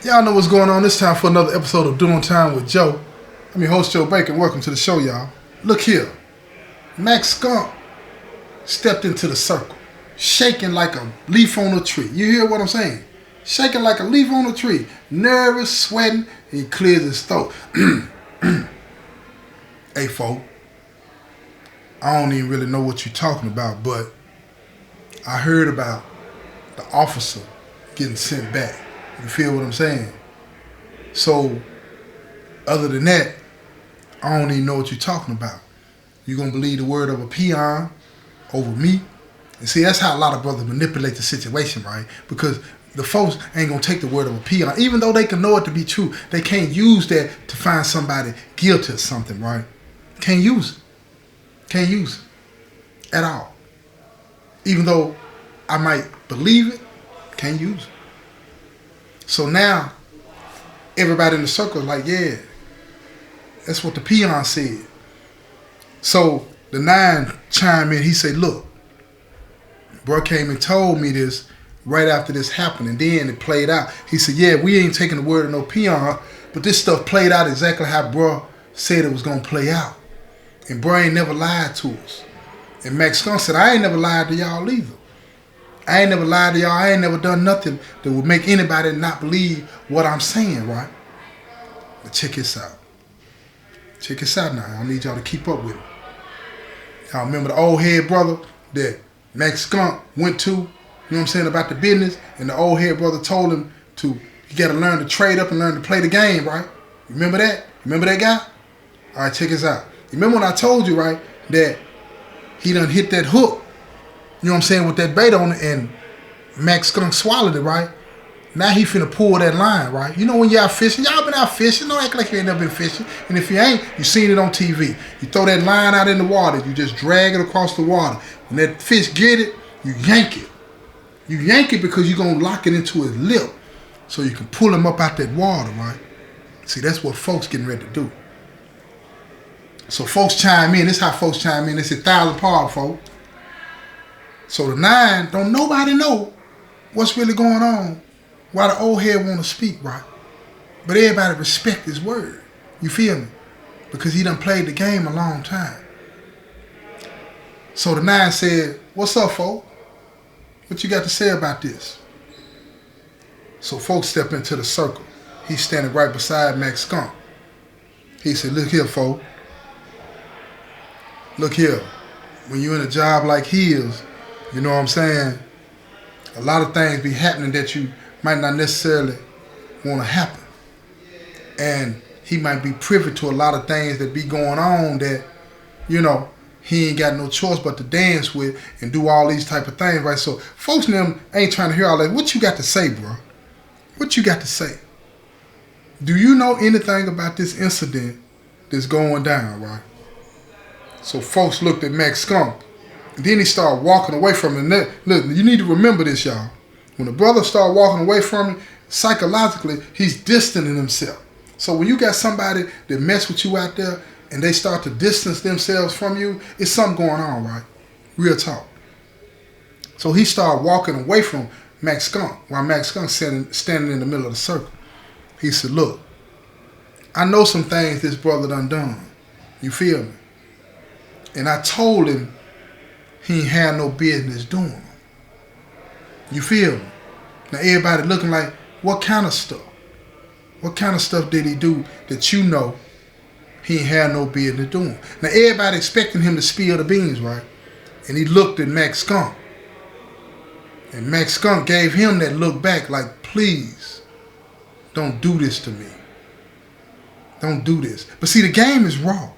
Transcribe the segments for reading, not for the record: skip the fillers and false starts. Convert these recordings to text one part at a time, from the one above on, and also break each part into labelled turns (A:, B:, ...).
A: Y'all know what's going on. It's time for another episode of Doing Time with Joe. I'm your host, Joe Bacon. Welcome to the show, y'all. Look here. Skunk stepped into the circle, shaking like a leaf on a tree. You hear what I'm saying? Shaking like a leaf on a tree. Nervous, sweating, and he clears his throat. Hey, folk. I don't even really know what you're talking about, but I heard about the officer getting sent back. You feel what I'm saying? So, other than that, I don't even know what you're talking about. You're going to believe the word of a peon over me? And see, that's how a lot of brothers manipulate the situation, right? Because the folks ain't going to take the word of a peon. Even though they can know it to be true, they can't use that to find somebody guilty of something, right? Can't use it. Can't use it at all. Even though I might believe it, can't use it. So now, everybody in the circle is like, yeah, that's what the peon said. So the 9 chimed in. He said, look, bro came and told me this right after this happened. And then it played out. He said, yeah, we ain't taking the word of no peon, but this stuff played out exactly how bro said it was going to play out. And bro ain't never lied to us. And Skunk said, I ain't never lied to y'all either. I ain't never lied to y'all. I ain't never done nothing that would make anybody not believe what I'm saying, right? But check this out. Check this out now. I need y'all to keep up with me. Y'all remember the old head brother that Skunk went to, you know what I'm saying, about the business, and the old head brother told him you got to learn to trade up and learn to play the game, right? You remember that? Remember that guy? All right, check this out. You remember when I told you, right, that he done hit that hook, you know what I'm saying, with that bait on it, and Skunk swallowed it, right? Now he finna pull that line, right? You know when y'all fishing, y'all been out fishing, don't act like you ain't never been fishing. And if you ain't, you seen it on TV. You throw that line out in the water, you just drag it across the water. When that fish get it, you yank it. You yank it because you're gonna lock it into his lip so you can pull him up out that water, right? See, that's what folks getting ready to do. So folks chime in, this is how folks chime in, it's 1,000 par, folks. So the 9, don't nobody know what's really going on, why the old head want to speak, right? But everybody respect his word. You feel me? Because he done played the game a long time. So the 9 said, what's up, folk? What you got to say about this? So folks step into the circle. He's standing right beside Skunk. He said, look here, folk. Look here. When you're in a job like his, you know what I'm saying, a lot of things be happening that you might not necessarily want to happen. And he might be privy to a lot of things that be going on that, you know, he ain't got no choice but to dance with and do all these type of things, right? So folks and them ain't trying to hear all that. What you got to say, bro? What you got to say? Do you know anything about this incident that's going down, right? So folks looked at Skunk. And then he started walking away from him. Look, you need to remember this, y'all. When a brother start walking away from him, psychologically, he's distancing himself. So when you got somebody that mess with you out there and they start to distance themselves from you, it's something going on, right? Real talk. So he started walking away from Skunk while Skunk standing in the middle of the circle. He said, look, I know some things this brother done. You feel me? And I told him he ain't had no business doing them. You feel me? Now everybody looking like, what kind of stuff? What kind of stuff did he do that you know he ain't had no business doing? Now everybody expecting him to spill the beans, right? And he looked at Skunk. And Skunk gave him that look back like, please, don't do this to me. Don't do this. But see, the game is raw.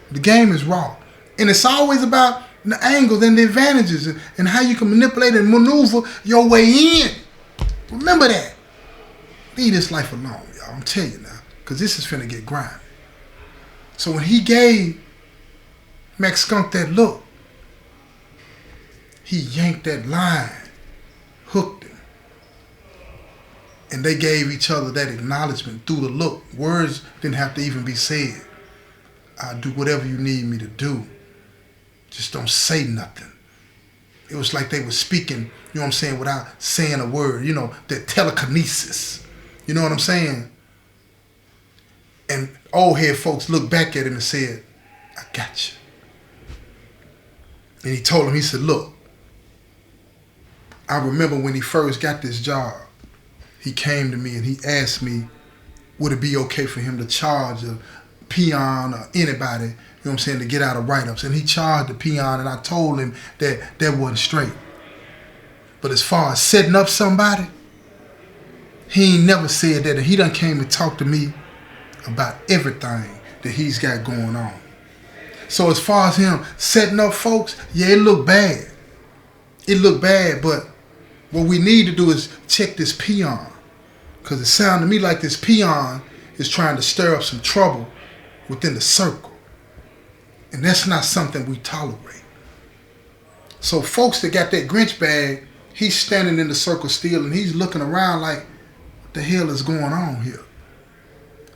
A: The game is raw. And it's always about the angles and the advantages and how you can manipulate and maneuver your way in. Remember that. Leave this life alone, y'all. I'm telling you now. Because this is finna get grimy. So when he gave Skunk that look, he yanked that line, hooked him. And they gave each other that acknowledgement through the look. Words didn't have to even be said. I'll do whatever you need me to do. Just don't say nothing. It was like they were speaking, you know what I'm saying, without saying a word. You know, that telekinesis. You You know what I'm saying? And old head folks looked back at him and said, I got you. And he told him, he said, look, I remember when he first got this job, he came to me and he asked me, would it be okay for him to charge a peon or anybody, you know what I'm saying, to get out of write-ups? And he charged the peon, and I told him that that wasn't straight. But as far as setting up somebody, he ain't never said that. And he done came and talked to me about everything that he's got going on. So as far as him setting up folks, yeah, it looked bad. It looked bad, but what we need to do is check this peon. Because it sounded to me like this peon is trying to stir up some trouble within the circle. And that's not something we tolerate. So folks that got that Grinch bag, he's standing in the circle still and he's looking around like, what the hell is going on here?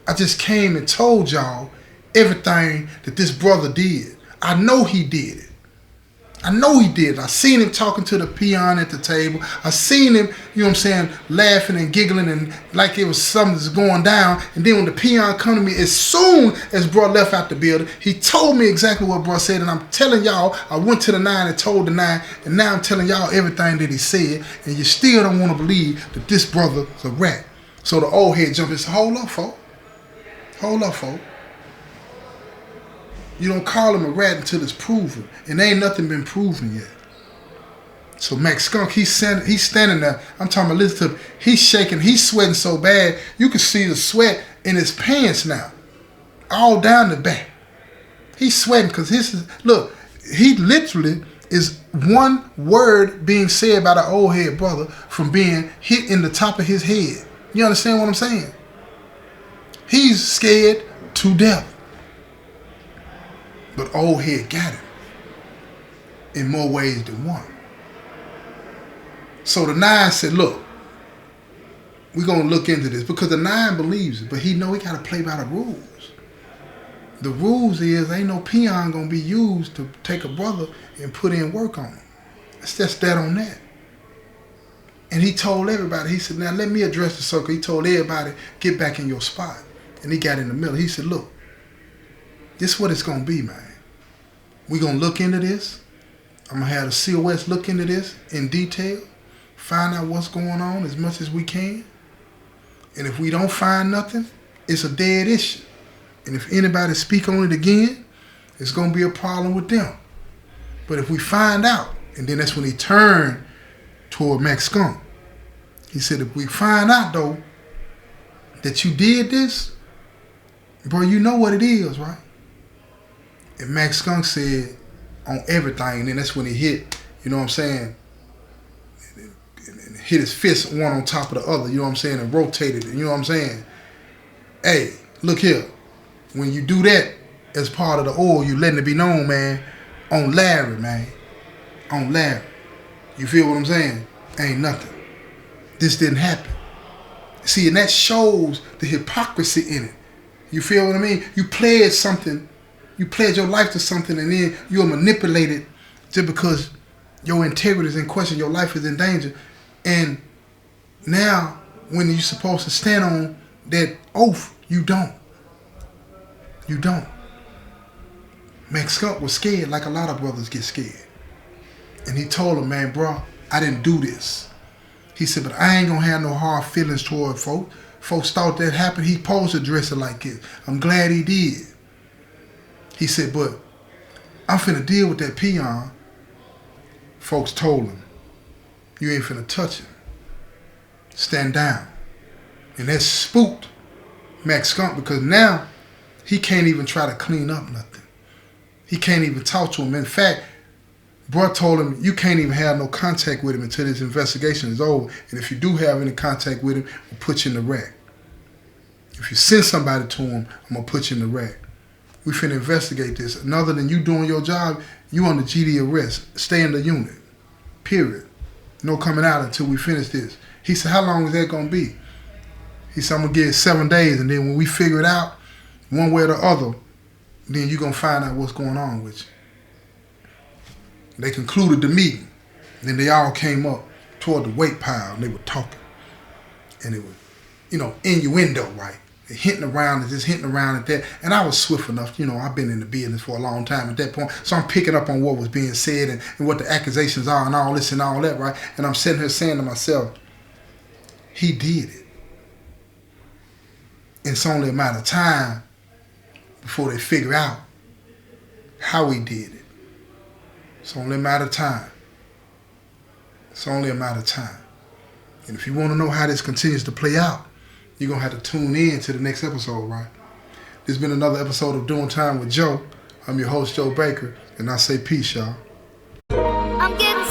A: I just came and told y'all everything that this brother did. I know he did it. I know he did. I seen him talking to the peon at the table. I seen him, you know what I'm saying, laughing and giggling and like it was something that's going down. And then when the peon come to me, as soon as bro left out the building, he told me exactly what bro said. And I'm telling y'all, I went to the 9 and told the 9. And now I'm telling y'all everything that he said. And you still don't want to believe that this brother's a rat. So the old head jumped and said, hold up, folks. Hold up, folks. You don't call him a rat until it's proven. And ain't nothing been proven yet. So Max Skunk, he's standing there. I'm talking about, listen to him. He's shaking. He's sweating so bad. You can see the sweat in his pants now. All down the back. He's sweating because look, he literally is one word being said by the old head brother from being hit in the top of his head. You understand what I'm saying? He's scared to death. But old head got him in more ways than one. So the 9 said, look, we're going to look into this because the 9 believes it, but he know he got to play by the rules. The rules is ain't no peon going to be used to take a brother and put in work on him. It's just that on that. And he told everybody, he said, now let me address the circle. He told everybody, get back in your spot. And he got in the middle. He said, look, this is what it's going to be, man. We're going to look into this. I'm going to have the COS look into this in detail, find out what's going on as much as we can. And if we don't find nothing, it's a dead issue. And if anybody speak on it again, it's going to be a problem with them. But if we find out, and then that's when he turned toward Max Skunk. He said, if we find out, though, that you did this, bro, you know what it is, right? And Max Skunk said on everything, and then that's when he hit, you know what I'm saying, and hit his fist one on top of the other, you know what I'm saying, and rotated it, you know what I'm saying? Hey, look here. When you do that as part of the oil, you letting it be known, man, on Larry, man. On Larry. You feel what I'm saying? Ain't nothing. This didn't happen. See, and that shows the hypocrisy in it. You feel what I mean? You pledge something, you pledge your life to something, and then you're manipulated just because your integrity is in question, your life is in danger. And now, when you're supposed to stand on that oath, you don't. You don't. Max Skunk was scared like a lot of brothers get scared. And he told him, man, bro, I didn't do this. He said, but I ain't going to have no hard feelings toward folks. Folks thought that happened. He supposed to dress it like this. I'm glad he did. He said, but I'm finna deal with that peon. Folks told him, you ain't finna touch him. Stand down. And that spooked Max Skunk because now he can't even try to clean up nothing. He can't even talk to him. In fact, bro told him, you can't even have no contact with him until this investigation is over. And if you do have any contact with him, we'll put you in the rack. If you send somebody to him, I'm going to put you in the rack. We finna investigate this. And other than you doing your job, you on the GD arrest. Stay in the unit. Period. No coming out until we finish this. He said, how long is that going to be? He said, I'm going to give it 7 days. And then when we figure it out, one way or the other, then you're going to find out what's going on with you. They concluded the meeting. Then they all came up toward the weight pile and they were talking. And it was innuendo, right? Hinting around and just hinting around at that. And I was swift enough, I've been in the business for a long time at that point. So I'm picking up on what was being said and what the accusations are and all this and all that, right? And I'm sitting here saying to myself, he did it. It's only a matter of time before they figure out how he did it. It's only a matter of time. It's only a matter of time. And if you want to know how this continues to play out, you're going to have to tune in to the next episode, right? This has been another episode of Doing Time with Joe. I'm your host, Joe Baker, and I say peace, y'all. I'm getting